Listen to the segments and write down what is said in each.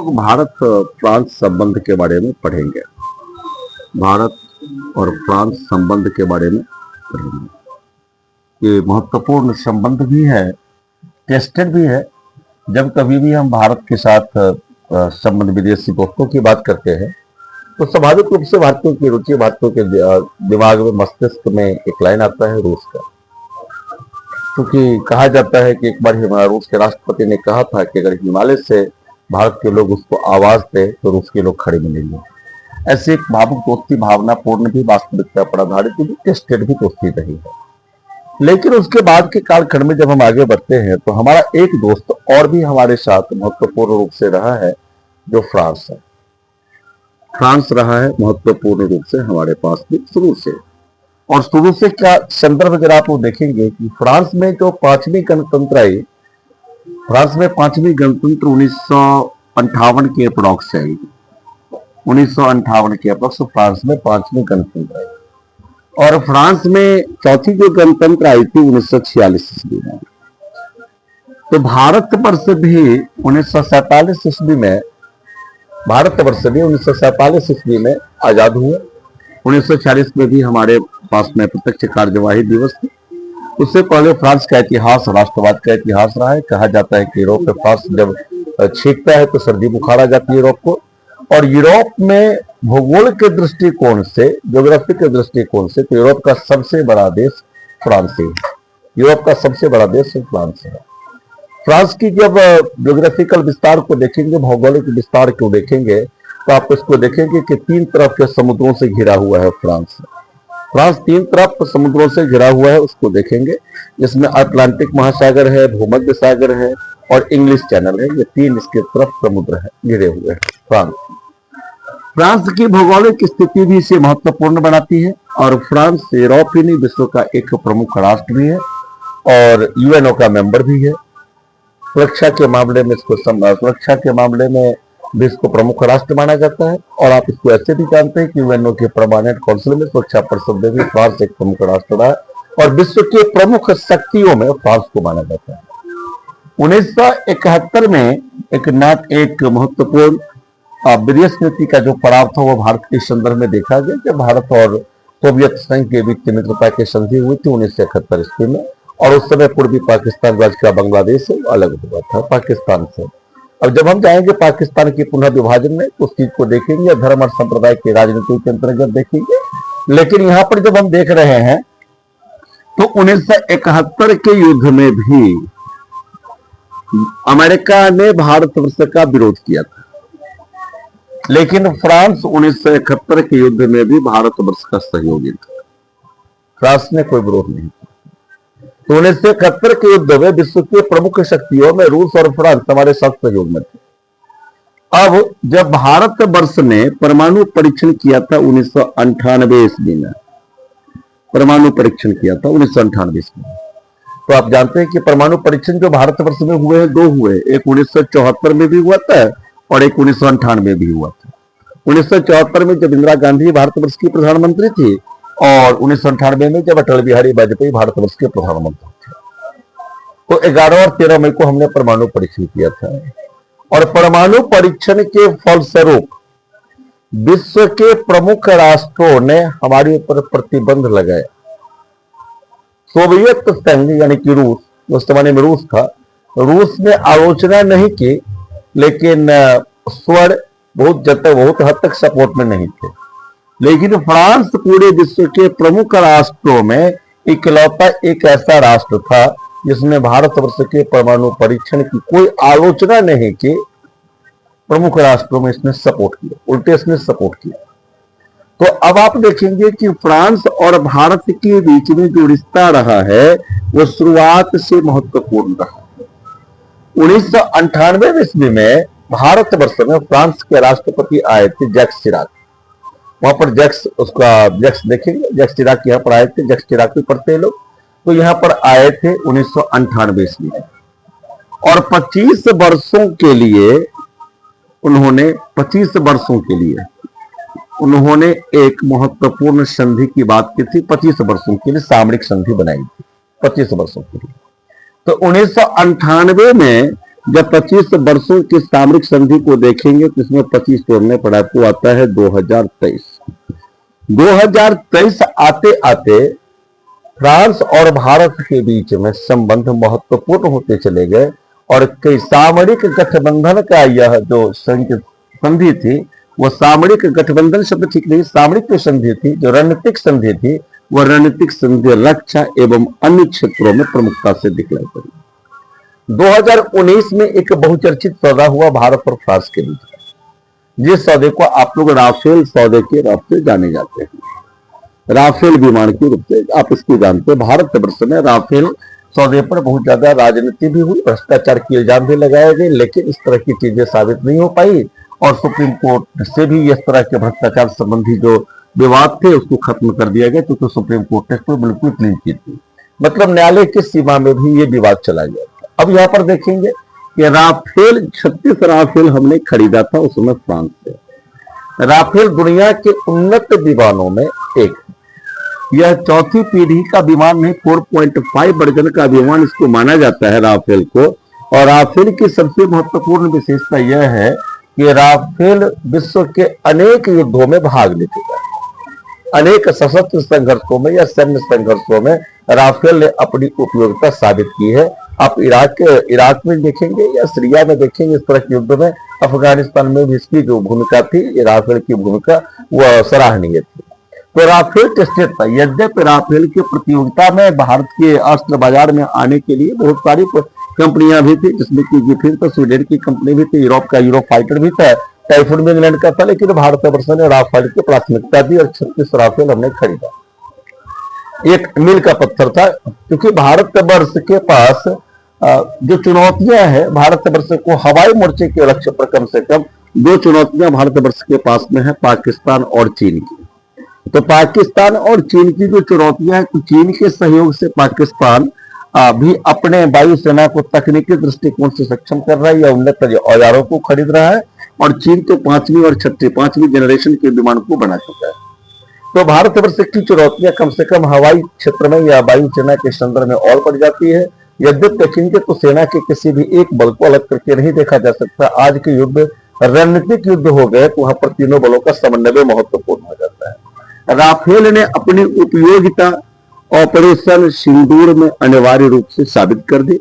लोग भारत फ्रांस संबंध के बारे में पढ़ेंगे। भारत और फ्रांस संबंध के बारे में पढ़ेंगे। ये महत्वपूर्ण संबंध भी है, टेस्टेड भी है। जब कभी भी हम भारत के साथ संबंध विदेशी दोस्तों की बात करते हैं तो स्वाभाविक रूप से भारतीयों की रुचि, भारतीयों के दिमाग में, मस्तिष्क में एक लाइन आता है रूस का। क्योंकि कहा जाता है कि एक बार रूस के राष्ट्रपति ने कहा था कि अगर हिमालय से भारत के लोग उसको आवाज दे तो रूस के लोग खड़े मिलेंगे। ऐसी एक भावुक दोस्ती, भावनापूर्ण भी, वास्तविकता पर आधारित भी, टेस्टेड भी दोस्ती रही है। लेकिन उसके बाद के कालखंड में जब हम आगे बढ़ते हैं तो हमारा एक दोस्त और भी हमारे साथ महत्वपूर्ण रूप से रहा है, जो फ्रांस है। फ्रांस रहा है महत्वपूर्ण रूप से हमारे पास भी शुरू से। और शुरू से क्या संदर्भ जरा आप देखेंगे कि फ्रांस में जो पांचवी गणतंत्र आई, फ्रांस में पांचवी गणतंत्र 1958 के अप्रोक्स आई। 1958 के अप्रोक्स फ्रांस में पांचवी गणतंत्र आई। और फ्रांस में चौथी जो गणतंत्र आई थी 1946 ईस्वी में। तो भारतवर्ष भी 1947 ईस्वी में, भारतवर्ष भी 1947 ईस्वी में आजाद हुए। 1946 में भी हमारे पास में प्रत्यक्ष कार्यवाही दिवस थी। उससे पहले फ्रांस का इतिहास राष्ट्रवाद का इतिहास रहा है। कहा जाता है कि यूरोप में फ्रांस जब छींकता है तो सर्दी बुखार आ जाती है यूरोप को। और यूरोप में भूगोल के दृष्टिकोण से, ज्योग्राफी के दृष्टिकोण से, तो यूरोप का सबसे बड़ा देश फ्रांस है। यूरोप का सबसे बड़ा देश फ्रांस है। फ्रांस की जब ज्योग्राफिकल विस्तार को देखेंगे, भौगोलिक विस्तार को देखेंगे, तो आप इसको देखेंगे कि तीन तरफ के समुद्रों से घिरा हुआ है फ्रांस। फ्रांस तीन तरफ समुद्रों से घिरा हुआ है, उसको देखेंगे, जिसमें अटलांटिक महासागर है, भूमध्य सागर है और इंग्लिश चैनल है। ये तीन इसके तरफ समुद्र है, घिरे हुए हैं फ्रांस। फ्रांस की भौगोलिक स्थिति भी इसे महत्वपूर्ण बनाती है। और फ्रांस यूरोपीय विश्व का एक प्रमुख राष्ट्र भी है और यूएनओ का मेंबर भी है। सुरक्षा के मामले में भी इसको प्रमुख राष्ट्र माना जाता है। और आप इसको ऐसे भी जानते हैं कि यूएनओ के परमानेंट काउंसिल में, सुरक्षा परिषद में भी फ्रांस एक प्रमुख राष्ट्र रहा है और विश्व के प्रमुख शक्तियों में फ्रांस को माना जाता है। 1971 में एक महत्वपूर्ण विदेश नीति का जो पड़ाव था वो भारत के संदर्भ में देखा गया, जब भारत और सोवियत संघ के बीच मित्रता की संधि हुई थी 1971 ईस्वी में। और उस समय पूर्वी पाकिस्तान राज्य का बांग्लादेश अलग हुआ था पाकिस्तान से। अब जब हम जाएंगे पाकिस्तान के पुनः विभाजन में तो उस चीज को देखेंगे, धर्म और संप्रदाय की राजनीति के अंतर्गत देखेंगे। लेकिन यहाँ पर जब हम देख रहे हैं तो 1971 के युद्ध में भी अमेरिका ने भारतवर्ष का विरोध किया था। लेकिन फ्रांस 1971 के युद्ध में भी भारतवर्ष का सहयोगी था। फ्रांस ने कोई विरोध नहीं किया। तो 1971 के युद्ध में विश्व के प्रमुख शक्तियों में रूस और फ्रांस हमारे साथ सहयोग में थे। अब जब भारतवर्ष ने परमाणु परीक्षण किया था 1998 ईस्वी में, परमाणु परीक्षण किया था 1998 ईस्वी में, तो आप जानते हैं कि परमाणु परीक्षण जो भारतवर्ष में हुए हैं, दो हुए। एक 1974 में भी हुआ था और एक 1998 में भी हुआ था। 1974 में जब इंदिरा गांधी भारतवर्ष की प्रधानमंत्री थी और 1998 में जब अटल बिहारी वाजपेयी भारतवर्ष के प्रधानमंत्री थे। तो 11 और 13 मई को हमने परमाणु परीक्षण किया था। और परमाणु परीक्षण के फलस्वरूप विश्व के प्रमुख राष्ट्रों ने हमारे ऊपर प्रतिबंध लगाए। सोवियत संघ यानी कि रूस, उस जमाने में रूस था, रूस ने आलोचना नहीं की, लेकिन स्वर बहुत हद तक सपोर्ट में नहीं थे। लेकिन फ्रांस पूरे विश्व के प्रमुख राष्ट्रों में इकलौता एक ऐसा राष्ट्र था जिसने भारतवर्ष के परमाणु परीक्षण की कोई आलोचना नहीं की। प्रमुख राष्ट्रों में इसने सपोर्ट किया, उल्टे इसने सपोर्ट किया। तो अब आप देखेंगे कि फ्रांस और भारत के बीच में जो रिश्ता रहा है वो शुरुआत से महत्वपूर्ण रहा। 1998 ईस्वी में भारतवर्ष में फ्रांस के राष्ट्रपति आए थे जैक्स चिराक। वहां पर जैक्स देखेंगे, जैक्स चिराक यहाँ पर आए थे। जैक्स चिराक भी पढ़ते हैं लोग। तो यहाँ पर आए थे 1998 ईस्वी में और 25 वर्षों के लिए उन्होंने एक महत्वपूर्ण संधि की बात की थी। 25 वर्षों के लिए सामरिक संधि बनाई थी, 25 वर्षों के लिए। तो 1998 में जब 25 वर्षों की सामरिक संधि को देखेंगे तो इसमें 25 तोड़ने पर आपको आता है 2023। 2023 आते आते फ्रांस और भारत के बीच में संबंध महत्वपूर्ण होते चले गए और कई सामरिक गठबंधन का यह जो संधि थी, वो सामरिक गठबंधन शब्द ठीक नहीं, सामरिक जो संधि थी, जो रणनीतिक संधि थी, वह रणनीतिक संधि रक्षा एवं अन्य क्षेत्रों में प्रमुखता से दिखलाई पड़ी। 2019 में एक बहुचर्चित सौदा हुआ भारत और फ्रांस के बीच, जिस सौदे को आप लोग राफेल सौदे के रूप से जाने जाते हैं। राफेल विमान के रूप से आप इसको जानते हैं। भारत वर्ष में राफेल सौदे पर बहुत ज्यादा राजनीति भी हुई, भ्रष्टाचार के इल्जाम भी लगाए गए, लेकिन इस तरह की चीजें साबित नहीं हो पाई और सुप्रीम कोर्ट से भी इस तरह के भ्रष्टाचार संबंधी जो विवाद थे उसको खत्म कर दिया गया, क्योंकि सुप्रीम कोर्ट ने इसको बिल्कुल क्लीन की थी। मतलब न्यायालय की सीमा में भी ये विवाद चला गया। अब यहां पर देखेंगे कि राफेल 36 राफेल हमने खरीदा था उस समय फ्रांस से। राफेल दुनिया के उन्नत विमानों में एक, यह चौथी पीढ़ी का विमान नहीं, 4.5 वर्जन का विमान इसको माना जाता है राफेल को। और राफेल की सबसे महत्वपूर्ण विशेषता यह है कि राफेल विश्व के अनेक युद्धों में भाग ले चुका है। अनेक सशस्त्र संघर्षों में या सैन्य संघर्षों में राफेल ने अपनी उपयोगिता साबित की है। आप इराक में देखेंगे या सीरिया में देखेंगे, इस तरह के युद्ध में, अफगानिस्तान में भी इसकी जो भूमिका थी, राफेल की भूमिका वह सराहनीय थी। तो राफेल टेस्टेड था। यद्यपि राफेल की प्रतियोगिता में भारत के अस्त्र बाजार में आने के लिए बहुत सारी कंपनियां भी थी, जिसमें कि गिफिन तो स्वीडन की कंपनी भी थी, यूरोप का यूरो फाइटर भी था, टाइफून भी इंग्लैंड का था, लेकिन भारतवर्ष ने राफेल की प्राथमिकता दी और 36 राफेल हमने खरीदा। एक मील का पत्थर था, क्योंकि भारतवर्ष के पास जो चुनौतियां हैं, भारतवर्ष को हवाई मोर्चे के लक्ष्य पर कम से कम 2 चुनौतियां भारतवर्ष के पास में है, पाकिस्तान और चीन की। तो पाकिस्तान और चीन की जो चुनौतियां हैं, तो चीन के सहयोग से पाकिस्तान भी अपने वायुसेना को तकनीकी दृष्टिकोण से सक्षम कर रहा है या उन्नत औजारों को खरीद रहा है, और चीन तो 5वीं और 6वीं जनरेशन के विमान को बना चुका है। तो भारतवर्ष की चुनौतियां कम से कम हवाई क्षेत्र में या वायुसेना के संदर्भ में और बढ़ जाती है। यद्यपि देखेंगे तो सेना के किसी भी एक बल को अलग करके नहीं देखा जा सकता। आज के युद्ध रणनीतिक युद्ध हो गए तो वहां पर तीनों बलों का समन्वय महत्वपूर्ण हो जाता है। राफेल ने अपनी उपयोगिता ऑपरेशन सिंदूर में अनिवार्य रूप से साबित कर दी।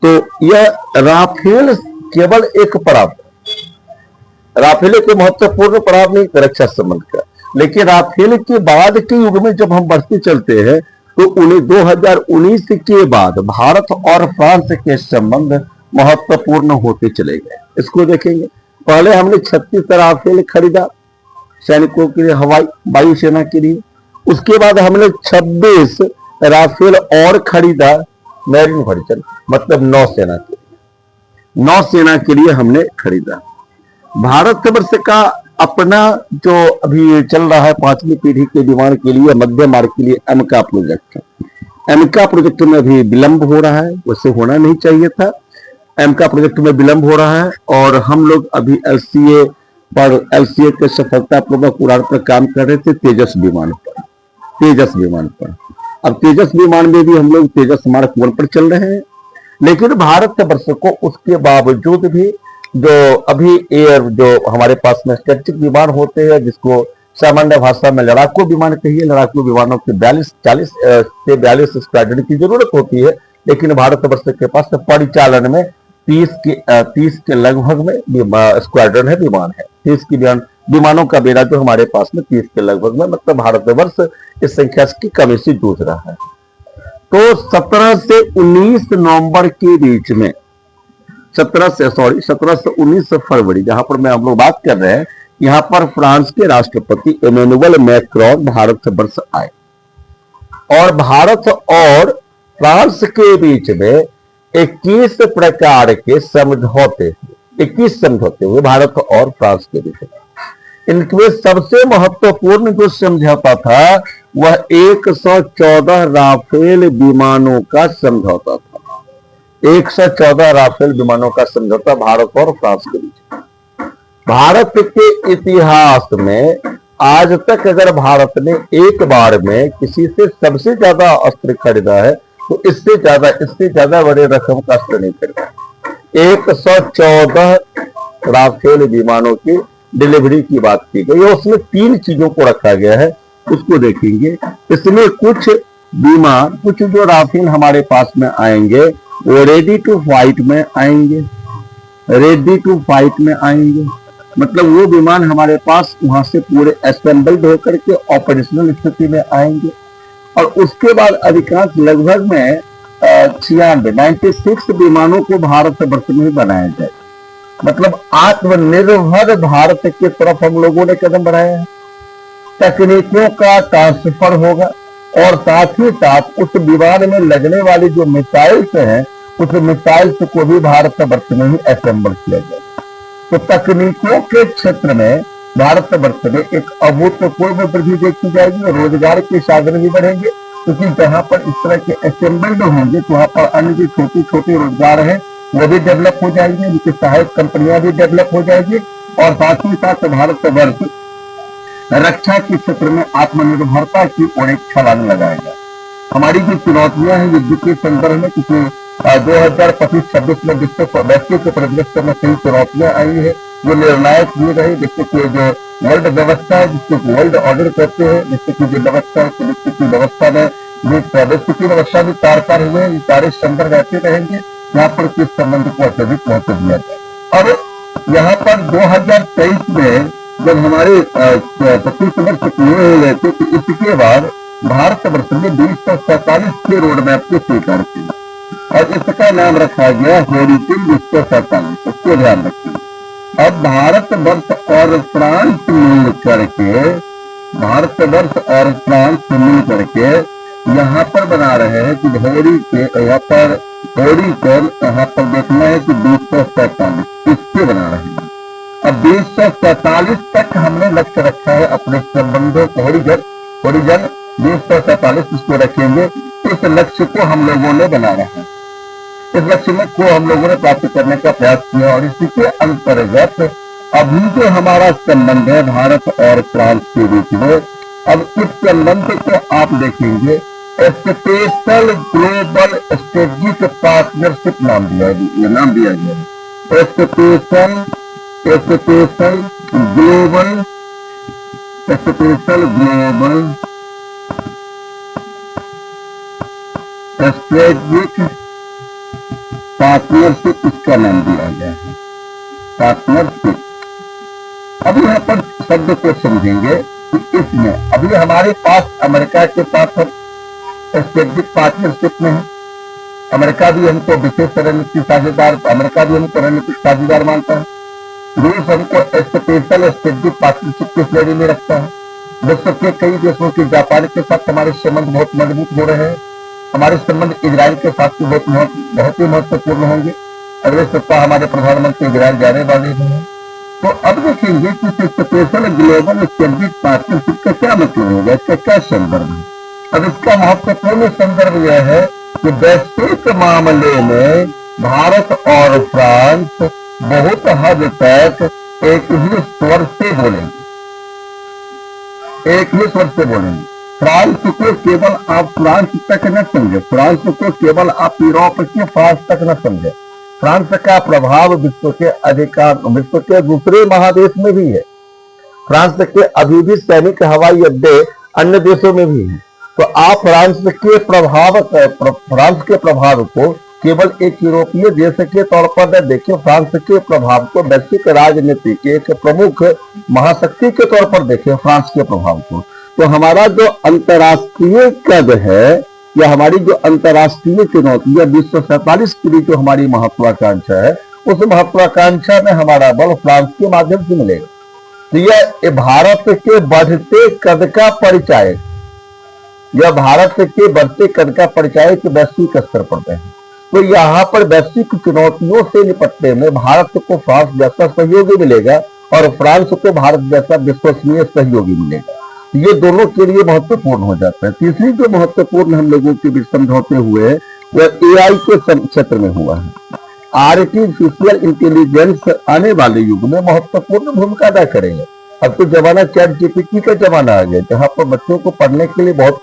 तो यह राफेल केवल एक पड़ाव, राफेल के महत्वपूर्ण पड़ाव नहीं रक्षा संबंध का, लेकिन राफेल के बाद के युग में जब हम बढ़ते चलते हैं तो 2019 के बाद भारत और फ्रांस के संबंध महत्वपूर्ण होते चले गए। इसको देखेंगे, पहले हमने 36 राफेल खरीदा सैनिकों के लिए, हवाई वायुसेना के लिए। उसके बाद हमने 26 राफेल और खरीदा मैरीन वर्जन, मतलब नौसेना के लिए। नौसेना के लिए हमने खरीदा। भारतवर्ष का अपना जो अभी चल रहा है 5वीं पीढ़ी के विमान के लिए, मध्य मार्ग के लिए एमका प्रोजेक्ट। एमका प्रोजेक्ट में अभी विलंब हो रहा है, वैसे होना नहीं चाहिए था। एमका प्रोजेक्ट में विलंब हो रहा है और हम लोग अभी एलसीए के सफलतापूर्वक उड़ान पर काम कर रहे थे तेजस विमान पर। अब तेजस विमान में भी हम लोग तेजस मार्क 1 पर चल रहे हैं, लेकिन भारतवर्ष को उसके बावजूद भी जो अभी जो हमारे पास में स्टैटिक विमान होते हैं, जिसको सामान्य भाषा में लड़ाकू विमान कहिए, लड़ाकू विमानों के 40 से 42 स्क्वाड्रन की जरूरत होती है, लेकिन भारतवर्ष के पास परिचालन में 30 के लगभग में स्क्वाड्रन है, विमान है। 30 की विमानों का बेड़ा जो हमारे पास में 30 के लगभग में, मतलब भारतवर्ष इस संख्या की कमी से जूझ रहा है। तो 17 से 19 नवंबर के बीच में 17 से 19 फरवरी, जहां पर हम लोग बात कर रहे हैं, यहां पर फ्रांस के राष्ट्रपति इमैनुअल मैक्रोन भारतवर्ष आए और भारत और फ्रांस के बीच में 21 प्रकार के समझौते, 21 समझौते हुए भारत और फ्रांस के बीच में। इनमें सबसे महत्वपूर्ण जो समझौता था वह 114 राफेल विमानों का समझौता था। 114 राफेल विमानों का समझौता भारत और फ्रांस के बीच। भारत के इतिहास में आज तक अगर भारत ने एक बार में किसी से सबसे ज्यादा अस्त्र खरीदा है तो इससे ज्यादा बड़े रकम का अस्त्र नहीं खरीदा। 114 राफेल विमानों की डिलीवरी की बात की गई है। उसमें 3 चीजों को रखा गया है, उसको देखेंगे। इसमें कुछ विमान, कुछ जो राफेल हमारे पास में आएंगे वो रेडी टू फाइट में आएंगे, रेडी टू फाइट में आएंगे। मतलब वो विमान हमारे पास वहां से पूरे असेंबल्ड होकर के ऑपरेशनल स्थिति में आएंगे। और उसके बाद अधिकांश लगभग में 96 विमानों को भारत वर्ष में बनाया जाए। मतलब आत्मनिर्भर भारत की तरफ हम लोगों ने कदम बढ़ाया है। तकनीकों का ट्रांसफर होगा और साथ ही साथ उस विमान में लगने वाली जो मिसाइल्स हैं उस मिसाइल्स को भी भारत वर्ष में ही असेंबल किया जाएगा। तो तकनीकों के क्षेत्र में भारत वर्ष में एक अभूतपूर्व वृद्धि देखी जाएगी। रोजगार के साधन भी बढ़ेंगे, क्योंकि जहां पर इस तरह के असेंबल्ड होंगे तो वहां पर अन्य जो छोटे छोटे रोजगार है वो भी डेवलप हो जाएंगे, उनकी सहायक कंपनियां भी डेवलप हो जाएगी। और साथ ही साथ भारत वर्ष रक्षा के क्षेत्र में आत्मनिर्भरता की ओर एक छलांग लगाएगा। हमारी जो चुनौतियां हैं युद्ध के संदर्भ में, क्योंकि 2025-26 में विश्व वैश्विक परिदृश्य में कई चुनौतियां आई है, वो निर्णायक हुए रहे। जैसे कि जो वर्ल्ड व्यवस्था है जिसको वर्ल्ड ऑर्डर कहते हैं, जैसे कि जो व्यवस्था है विश्व की व्यवस्था में विश्व की व्यवस्था भी तार तार हुए हैं, सारे संदर्भ रहते रहेंगे यहाँ पर किस संबंध को अत्यधिक महत्व दिया जाए। अब यहाँ पर 2023 में जब हमारे 25 वर्ष पूरे हो गए थे तो इसके बाद भारत वर्ष ने 247 के रोड मैप को स्वीकार किया और इसका नाम रखा गया हेरिटेज 247। इसको ध्यान रखें। अब भारत वर्ष और फ्रांस मिल करके, भारत वर्ष और फ्रांस मिल करके यहाँ पर बना रहे हैं कि होरी के यहाँ पर होरी पर यहाँ पर देखना है कि 247 इसके बना रहे हैं। अब 247 तक हमने लक्ष्य रखा है अपने संबंधों को, होरिजन 247 इसको रखेंगे। इस लक्ष्य को हम लोगों ने बना रखा है, इस लक्ष्य में को हम लोगों ने प्राप्त करने का प्रयास किया। और इसी के अंतर्गत अभी जो हमारा संबंध है भारत और फ्रांस के बीच में, अब इस संबंध को आप देखेंगे स्पेशल ग्लोबल स्ट्रेटेजिक पार्टनरशिप नाम दिया गया है। स्पेशल ग्लोबल स्ट्रेटेजिक पार्टनरशिप इसका नाम दिया गया है, पार्टनरशिप। अभी यहाँ पर शब्द को समझेंगे कि इसमें अभी हमारे पास अमेरिका के साथ स्ट्रेटेजिक पार्टनरशिप में है। अमेरिका भी हमको विशेष रणनीतिक साझेदार, अमेरिका भी हमको रणनीतिक साझेदार मानता है। रूस हमको स्पेशल स्ट्रेटेजिक पार्टनरशिप की श्रेणी में रखता है। विश्व के कई देशों के, जापान के साथ हमारे संबंध बहुत मजबूत हो रहे हैं। हमारे संबंध इजराइल के साथ बहुत ही महत्वपूर्ण होंगे। अगले सप्ताह हमारे प्रधानमंत्री इजराइल जाने वाले हैं। तो अब देखेंगे कि स्पेशल ग्लोबल स्ट्रेटेजिक पार्टनरशिप का क्या मतलब होगा, इसका क्या संदर्भ है। अब इसका महत्वपूर्ण संदर्भ यह है कि वैश्विक मामले में भारत और फ्रांस बहुत हद तक एक ही स्वर से बोलेंगे, एक ही स्वर से बोलेंगे। फ्रांस को केवल आप फ्रांस तक न समझे, फ्रांस को केवल आप यूरोप के फ्रांस तक न समझे। फ्रांस का प्रभाव विश्व के दूसरे महादेश में भी है। फ्रांस के अभी भी सैनिक हवाई अड्डे अन्य देशों में भी है। तो आप फ्रांस के प्रभाव को केवल एक यूरोपीय देश के तौर पर न देखिए, फ्रांस के प्रभाव को वैश्विक राजनीति के एक प्रमुख महाशक्ति के तौर पर देखें फ्रांस के प्रभाव को। तो हमारा जो अंतर्राष्ट्रीय कद है या हमारी जो अंतर्राष्ट्रीय चुनौती है 247 के लिए जो हमारी महत्वाकांक्षा है, उस महत्वाकांक्षा में हमारा बल फ्रांस के माध्यम से मिलेगा। तो यह भारत के बढ़ते कद का परिचायक, यह भारत के बढ़ते कद का परिचायक वैश्विक स्तर पर है। तो यहाँ पर वैश्विक चुनौतियों से निपटने में भारत को फ्रांस जैसा सहयोगी मिलेगा और फ्रांस को भारत जैसा विश्वसनीय सहयोगी मिलेगा। ये दोनों के लिए महत्वपूर्ण हो जाता है। तीसरी जो महत्वपूर्ण हम लोगों के बीच समझौते हुए हैं वह एआई के क्षेत्र में हुआ है। आर्टिफिशियल इंटेलिजेंस आने वाले युग में महत्वपूर्ण भूमिका अदा करेंगे। अब तो जमाना चैट जीपीटी का जमाना आ गया, जहाँ पर बच्चों को पढ़ने के लिए बहुत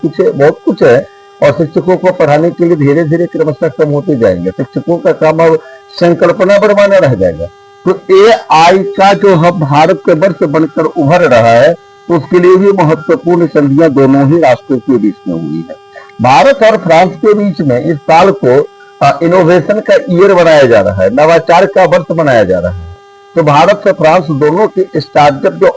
कुछ है और शिक्षकों को पढ़ाने के लिए धीरे धीरे क्रमशः कम होते जाएंगे। शिक्षकों का काम अब संकल्पना पर माना रह जाएगा। तो AI का जो हब भारत के वर्ष बनकर उभर रहा है, तो उसके लिए भी महत्वपूर्ण संधियां दोनों ही राष्ट्रों के बीच में हुई है। भारत और फ्रांस के बीच में इस साल को इनोवेशन का ईयर बनाया जा रहा है, नवाचार का वर्ष बनाया जा रहा है। तो भारत और फ्रांस दोनों के स्टार्टअप जो